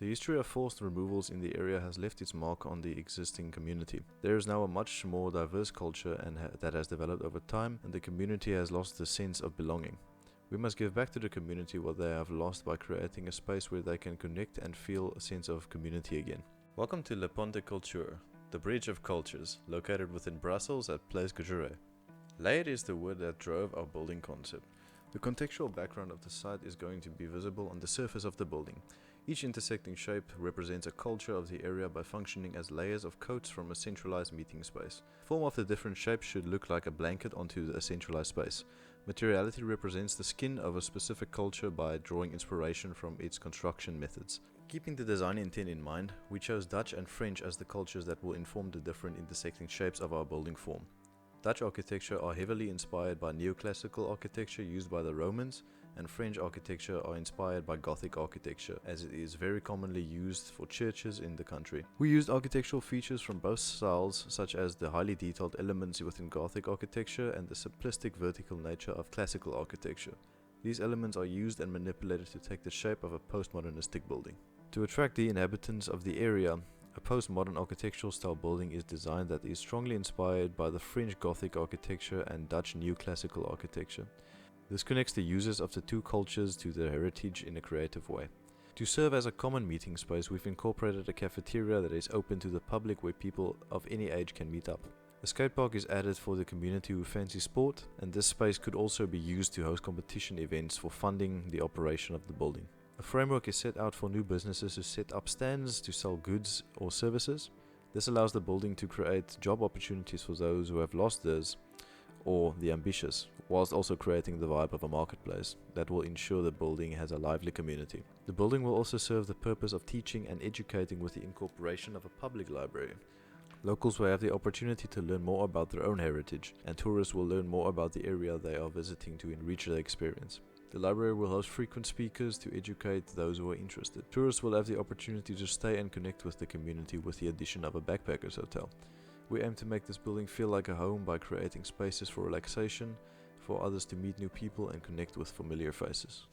The history of forced removals in the area has left its mark on the existing community. There is now a much more diverse culture that has developed over time, and the community has lost the sense of belonging. We must give back to the community what they have lost by creating a space where they can connect and feel a sense of community again. Welcome to Le Pont de Culture, the bridge of cultures, located within Brussels at Place Gauguin. Layered is the word that drove our building concept. The contextual background of the site is going to be visible on the surface of the building. Each intersecting shape represents a culture of the area by functioning as layers of coats from a centralized meeting space. The form of the different shapes should look like a blanket onto a centralized space. Materiality represents the skin of a specific culture by drawing inspiration from its construction methods. Keeping the design intent in mind, we chose Dutch and French as the cultures that will inform the different intersecting shapes of our building form. Dutch architecture are heavily inspired by neoclassical architecture used by the Romans, and French architecture are inspired by Gothic architecture, as it is very commonly used for churches in the country. We used architectural features from both styles, such as the highly detailed elements within Gothic architecture and the simplistic vertical nature of classical architecture. These elements are used and manipulated to take the shape of a postmodernistic building. To attract the inhabitants of the area, a postmodern architectural style building is designed that is strongly inspired by the French Gothic architecture and Dutch neoclassical architecture. This connects the users of the two cultures to their heritage in a creative way. To serve as a common meeting space, we've incorporated a cafeteria that is open to the public where people of any age can meet up. A skate park is added for the community who fancy sport, and this space could also be used to host competition events for funding the operation of the building. A framework is set out for new businesses to set up stands to sell goods or services. This allows the building to create job opportunities for those who have lost theirs or the ambitious, whilst also creating the vibe of a marketplace that will ensure the building has a lively community. The building will also serve the purpose of teaching and educating with the incorporation of a public library. Locals will have the opportunity to learn more about their own heritage, and tourists will learn more about the area they are visiting to enrich their experience. The library will host frequent speakers to educate those who are interested. Tourists will have the opportunity to stay and connect with the community with the addition of a backpackers hotel. We aim to make this building feel like a home by creating spaces for relaxation, for others to meet new people and connect with familiar faces.